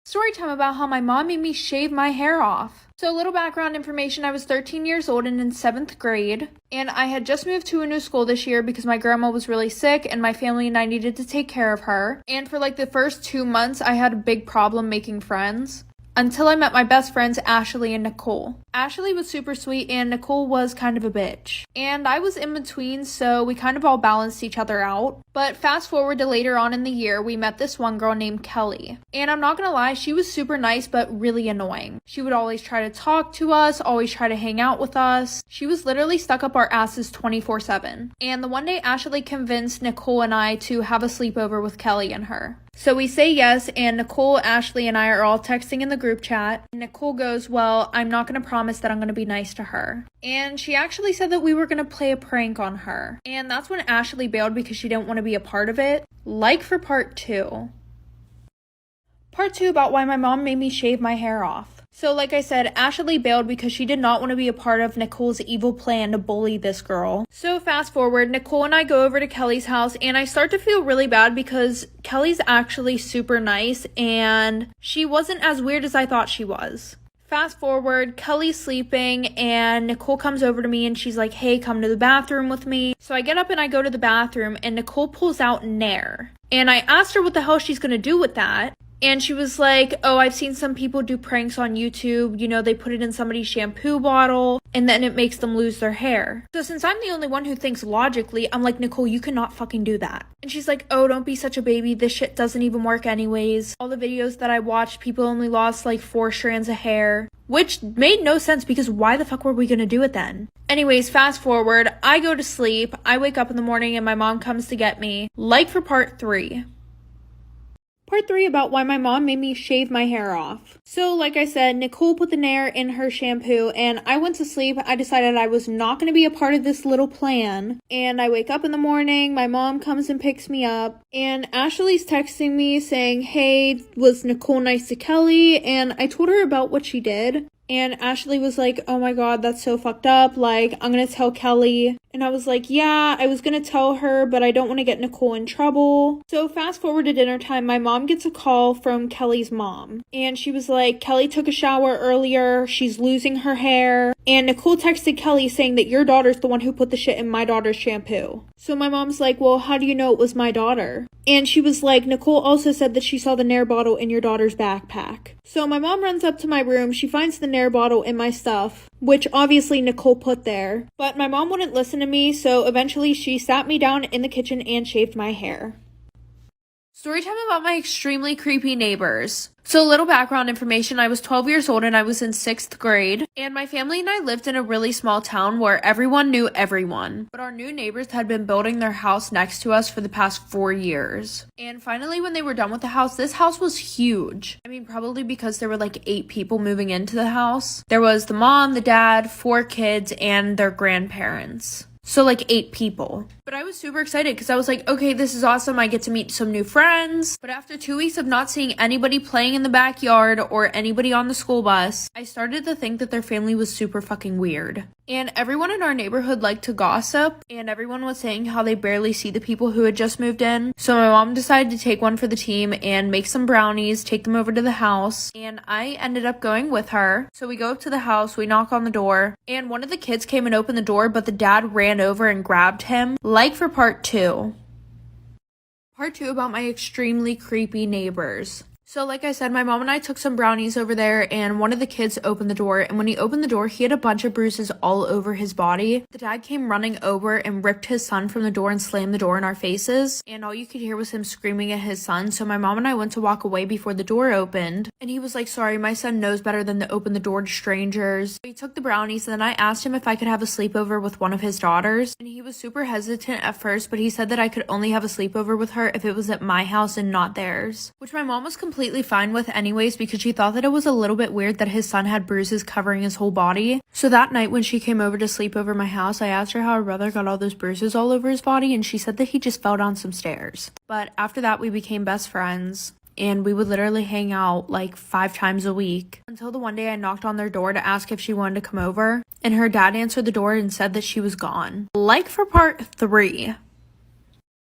Story time about how my mom made me shave my hair off. So a little background information, I was 13 years old and in 7th grade, and I had just moved to a new school this year because my grandma was really sick and my family and I needed to take care of her. And for like the first 2 months, I had a big problem making friends. Until I met my best friends, Ashley and Nicole. Ashley was super sweet and Nicole was kind of a bitch. And I was in between, so we kind of all balanced each other out. But fast forward to later on in the year, we met this one girl named Kelly. And I'm not gonna lie, she was super nice but really annoying. She would always try to talk to us, always try to hang out with us. She was literally stuck up our asses 24/7. And the one day Ashley convinced Nicole and I to have a sleepover with Kelly and her. So we say yes, and Nicole, Ashley, and I are all texting in the group chat. Nicole goes, well, I'm not going to promise that I'm going to be nice to her. And she actually said that we were going to play a prank on her. And that's when Ashley bailed because she didn't want to be a part of it. Like for part 2. Part 2 about why my mom made me shave my hair off. So like I said, Ashley bailed because she did not want to be a part of Nicole's evil plan to bully this girl. So fast forward, Nicole and I go over to Kelly's house and I start to feel really bad because Kelly's actually super nice and she wasn't as weird as I thought she was. Fast forward, Kelly's sleeping and Nicole comes over to me and she's like, hey, come to the bathroom with me. So I get up and I go to the bathroom and Nicole pulls out Nair. And I asked her what the hell she's gonna do with that. And she was like, oh, I've seen some people do pranks on YouTube. You know, they put it in somebody's shampoo bottle and then it makes them lose their hair. So since I'm the only one who thinks logically, I'm like, Nicole, you cannot fucking do that. And she's like, oh, don't be such a baby. This shit doesn't even work anyways. All the videos that I watched, people only lost like 4 strands of hair. Which made no sense because why the fuck were we gonna do it then? Anyways, fast forward, I go to sleep. I wake up in the morning and my mom comes to get me. Like for part 3. Part 3 about why my mom made me shave my hair off. So like I said, Nicole put the Nair in her shampoo and I went to sleep. I decided I was not going to be a part of this little plan. And I wake up in the morning, my mom comes and picks me up and Ashley's texting me saying, hey, was Nicole nice to Kelly? And I told her about what she did. And Ashley was like, oh my god, that's so fucked up. Like, I'm gonna tell Kelly. And I was like, yeah, I was gonna tell her, but I don't want to get Nicole in trouble. So fast forward to dinner time, my mom gets a call from Kelly's mom. And she was like, Kelly took a shower earlier. She's losing her hair. And Nicole texted Kelly saying that your daughter's the one who put the shit in my daughter's shampoo. So my mom's like, well, how do you know it was my daughter? And she was like, Nicole also said that she saw the Nair bottle in your daughter's backpack. So my mom runs up to my room. She finds the Nair bottle in my stuff, which obviously Nicole put there. But my mom wouldn't listen to me, so eventually she sat me down in the kitchen and shaved my hair. Storytime about my extremely creepy neighbors. So a little background information, I was 12 years old and I was in 6th grade. And my family and I lived in a really small town where everyone knew everyone. But our new neighbors had been building their house next to us for the past 4 years. And finally when they were done with the house, this house was huge. I mean, probably because there were like 8 people moving into the house. There was the mom, the dad, 4 kids, and their grandparents. So like 8 people. But I was super excited because I was like, okay, this is awesome. I get to meet some new friends. But after 2 weeks of not seeing anybody playing in the backyard or anybody on the school bus, I started to think that their family was super fucking weird. And everyone in our neighborhood liked to gossip, and everyone was saying how they barely see the people who had just moved in. So my mom decided to take one for the team and make some brownies, take them over to the house, and I ended up going with her. So we go up to the house, we knock on the door, and one of the kids came and opened the door, but the dad ran over and grabbed him. Like for part 2. Part 2 about my extremely creepy neighbors. So like I said, my mom and I took some brownies over there and one of the kids opened the door, and when he opened the door, he had a bunch of bruises all over his body. The dad came running over and ripped his son from the door and slammed the door in our faces, and all you could hear was him screaming at his son. So my mom and I went to walk away before the door opened, and he was like, sorry, my son knows better than to open the door to strangers. We took the brownies and then I asked him if I could have a sleepover with one of his daughters, and he was super hesitant at first, but he said that I could only have a sleepover with her if it was at my house and not theirs, which my mom was completely fine with anyways because she thought that it was a little bit weird that his son had bruises covering his whole body. So that night when she came over to sleep over my house, I asked her how her brother got all those bruises all over his body, and she said that he just fell down some stairs. But after that we became best friends. And we would literally hang out like 5 times a week until the one day I knocked on their door to ask if she wanted to come over, and her dad answered the door and said that she was gone. Like for part 3.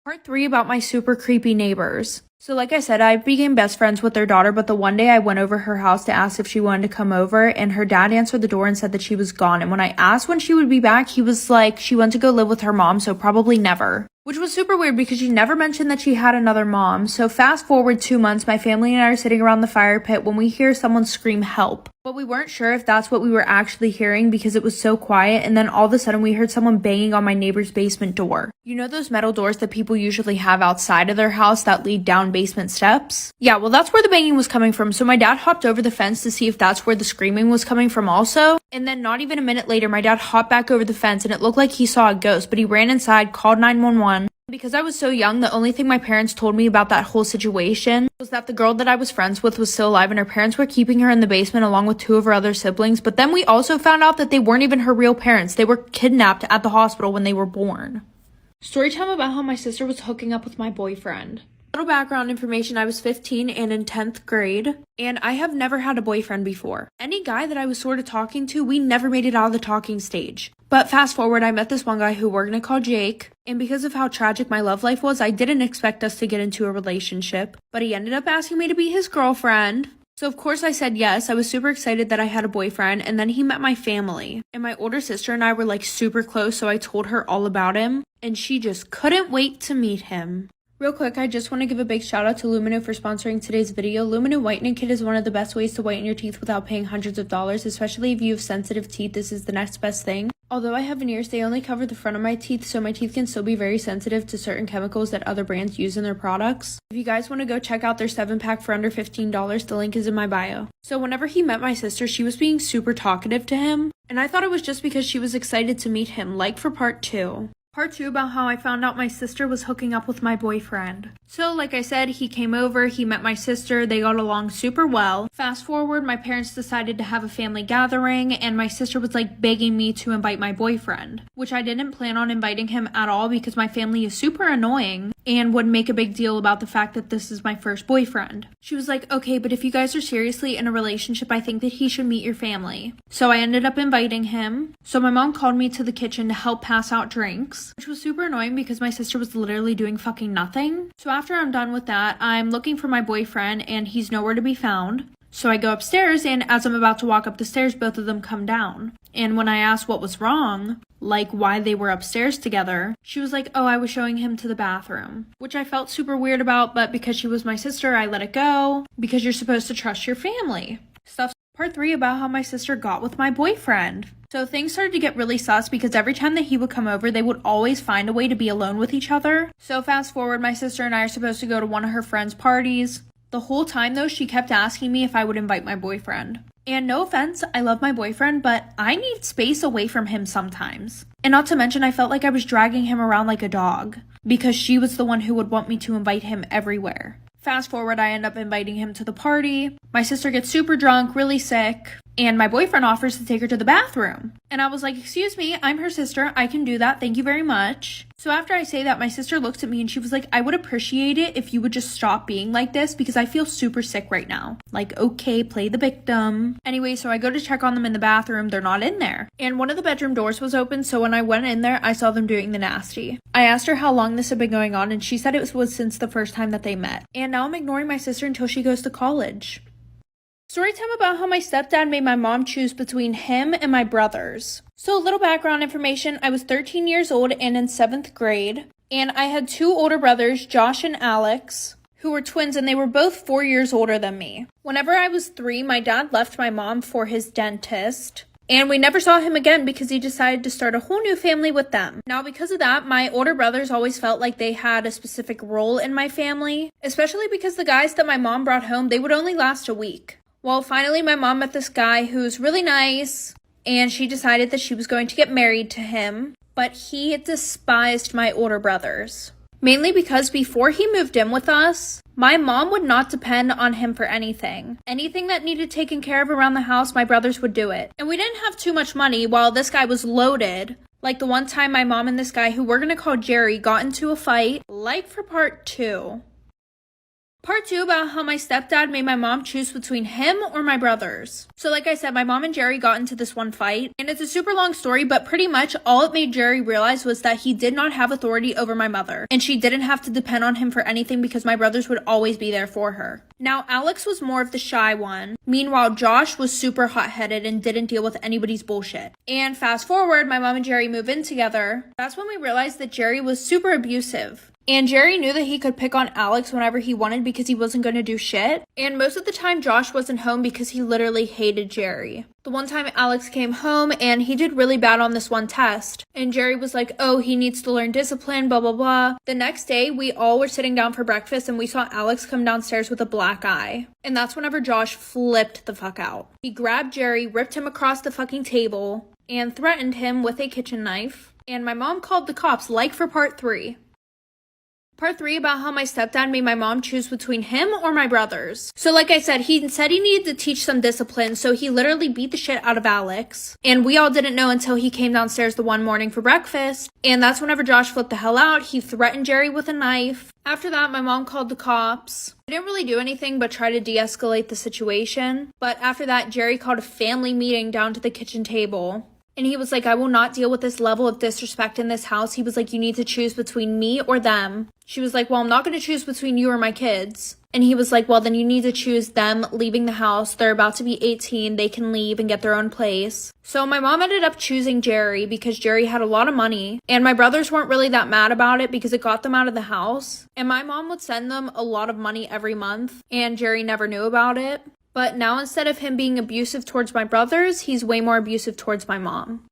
Part 3 about my super creepy neighbors. So like I said, I became best friends with their daughter, but the one day I went over her house to ask if she wanted to come over, and her dad answered the door and said that she was gone. And when I asked when she would be back, he was like, she went to go live with her mom, so probably never. Which was super weird because she never mentioned that she had another mom. So fast forward 2 months, my family and I are sitting around the fire pit when we hear someone scream help. But we weren't sure if that's what we were actually hearing because it was so quiet, and then all of a sudden we heard someone banging on my neighbor's basement door. You know those metal doors that people usually have outside of their house that lead down basement steps? Yeah, well that's where the banging was coming from, so my dad hopped over the fence to see if that's where the screaming was coming from also. And then not even a minute later, my dad hopped back over the fence and it looked like he saw a ghost, but he ran inside, called 911. Because I was so young, the only thing my parents told me about that whole situation was that the girl that I was friends with was still alive and her parents were keeping her in the basement along with 2 of her other siblings. But then we also found out that they weren't even her real parents. They were kidnapped at the hospital when they were born. Story time about how my sister was hooking up with my boyfriend. Little background information, I was 15 and in 10th grade, and I have never had a boyfriend before. Any guy that I was sort of talking to, we never made it out of the talking stage. But fast forward, I met this one guy who we're gonna call Jake, and because of how tragic my love life was, I didn't expect us to get into a relationship, but he ended up asking me to be his girlfriend. So of course I said yes. I was super excited that I had a boyfriend, and then he met my family, and my older sister and I were like super close, so I told her all about him, and she just couldn't wait to meet him. Real quick, I just want to give a big shout out to Lumino for sponsoring today's video. Lumino Whitening Kit is one of the best ways to whiten your teeth without paying hundreds of dollars, especially if you have sensitive teeth. This is the next best thing. Although I have veneers, they only cover the front of my teeth, so my teeth can still be very sensitive to certain chemicals that other brands use in their products. If you guys want to go check out their 7-pack for under $15, the link is in my bio. So whenever he met my sister, she was being super talkative to him, and I thought it was just because she was excited to meet him, like for part 2. Part 2 about how I found out my sister was hooking up with my boyfriend. So like I said, he came over, he met my sister, they got along super well. Fast forward, my parents decided to have a family gathering, and my sister was like begging me to invite my boyfriend, which I didn't plan on inviting him at all because my family is super annoying and would make a big deal about the fact that this is my first boyfriend. She was like, okay, but if you guys are seriously in a relationship, I think that he should meet your family. So I ended up inviting him. So my mom called me to the kitchen to help pass out drinks, which was super annoying because my sister was literally doing fucking nothing. So after I'm done with that, I'm looking for my boyfriend and he's nowhere to be found. So I go upstairs, and as I'm about to walk up the stairs, both of them come down. And when I asked what was wrong, like why they were upstairs together, she was like, oh, I was showing him to the bathroom, which I felt super weird about, but because she was my sister, I let it go because you're supposed to trust your family. Part 3 about how my sister got with my boyfriend. So things started to get really sus because every time that he would come over, they would always find a way to be alone with each other. So fast forward, my sister and I are supposed to go to one of her friends' parties. The whole time though, she kept asking me if I would invite my boyfriend. And no offense, I love my boyfriend, but I need space away from him sometimes. And not to mention, I felt like I was dragging him around like a dog because she was the one who would want me to invite him everywhere. Fast forward, I end up inviting him to the party. My sister gets super drunk, really sick, and my boyfriend offers to take her to the bathroom. And I was like, excuse me, I'm her sister. I can do that. Thank you very much. So after I say that, my sister looks at me and she was like, I would appreciate it if you would just stop being like this because I feel super sick right now. Like, okay, play the victim. Anyway, so I go to check on them in the bathroom. They're not in there. And one of the bedroom doors was open, so when I went in there, I saw them doing the nasty. I asked her how long this had been going on, and she said it was since the first time that they met. And now I'm ignoring my sister until she goes to college. Story time about how my stepdad made my mom choose between him and my brothers. So a little background information, I was 13 years old and in 7th grade, and I had 2 older brothers, Josh and Alex, who were twins, and they were both 4 years older than me. Whenever I was 3, my dad left my mom for his dentist, and we never saw him again because he decided to start a whole new family with them. Now, because of that, my older brothers always felt like they had a specific role in my family, especially because the guys that my mom brought home, they would only last a week. Well, finally, my mom met this guy who's really nice, and she decided that she was going to get married to him, but he despised my older brothers. Mainly because before he moved in with us, my mom would not depend on him for anything. Anything that needed taken care of around the house, my brothers would do it. And we didn't have too much money while this guy was loaded. Like the one time my mom and this guy, who we're gonna call Jerry, got into a fight, like for part 2. Part 2 about how my stepdad made my mom choose between him or my brothers. So like I said, my mom and Jerry got into this one fight, and it's a super long story, but pretty much all it made Jerry realize was that he did not have authority over my mother, and she didn't have to depend on him for anything because my brothers would always be there for her. Now, Alex was more of the shy one. Meanwhile, Josh was super hot-headed and didn't deal with anybody's bullshit. And fast forward, my mom and Jerry move in together. That's when we realized that Jerry was super abusive. And Jerry knew that he could pick on Alex whenever he wanted because he wasn't going to do shit. And most of the time, Josh wasn't home because he literally hated Jerry. The one time Alex came home and he did really bad on this one test. And Jerry was like, oh, he needs to learn discipline, blah, blah, blah. The next day, we all were sitting down for breakfast and we saw Alex come downstairs with a black eye. And that's whenever Josh flipped the fuck out. He grabbed Jerry, ripped him across the fucking table, and threatened him with a kitchen knife. And my mom called the cops, like for part 3. Part 3 about how my stepdad made my mom choose between him or my brothers. So like I said he needed to teach some discipline, so he literally beat the shit out of Alex. And we all didn't know until he came downstairs the one morning for breakfast. And that's whenever Josh flipped the hell out. He threatened Jerry with a knife. After that, my mom called the cops. They didn't really do anything but try to de-escalate the situation. But after that, Jerry called a family meeting down to the kitchen table. And he was like, I will not deal with this level of disrespect in this house. He was like, you need to choose between me or them. She was like, well, I'm not going to choose between you or my kids. And he was like, well, then you need to choose them leaving the house. They're about to be 18. They can leave and get their own place. So my mom ended up choosing Jerry because Jerry had a lot of money. And my brothers weren't really that mad about it because it got them out of the house. And my mom would send them a lot of money every month. And Jerry never knew about it. But now instead of him being abusive towards my brothers, he's way more abusive towards my mom.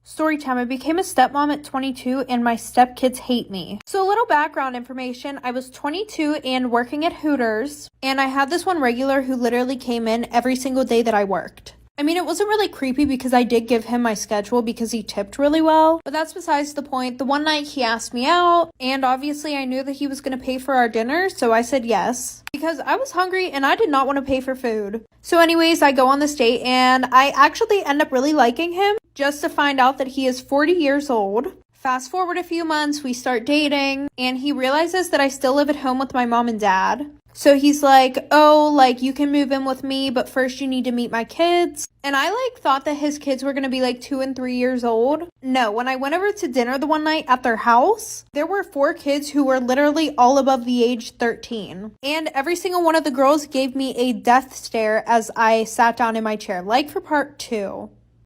Storytime. I became a stepmom at 22 and my stepkids hate me. So a little background information. I was 22 and working at Hooters, and I had this one regular who literally came in every single day that I worked. I mean, it wasn't really creepy because I did give him my schedule because he tipped really well, but that's besides the point. The one night he asked me out, and obviously I knew that he was going to pay for our dinner, so I said yes. Because I was hungry and I did not want to pay for food. So anyways, I go on this date and I actually end up really liking him, just to find out that he is 40 years old. Fast forward a few months, we start dating, and he realizes that I still live at home with my mom and dad. So he's like, oh, like, you can move in with me, but first you need to meet my kids. And I, thought that his kids were going to be, 2 and 3 years old. No, when I went over to dinner the one night at their house, there were 4 kids who were literally all above the age 13. And every single one of the girls gave me a death stare as I sat down in my chair, like for part 2.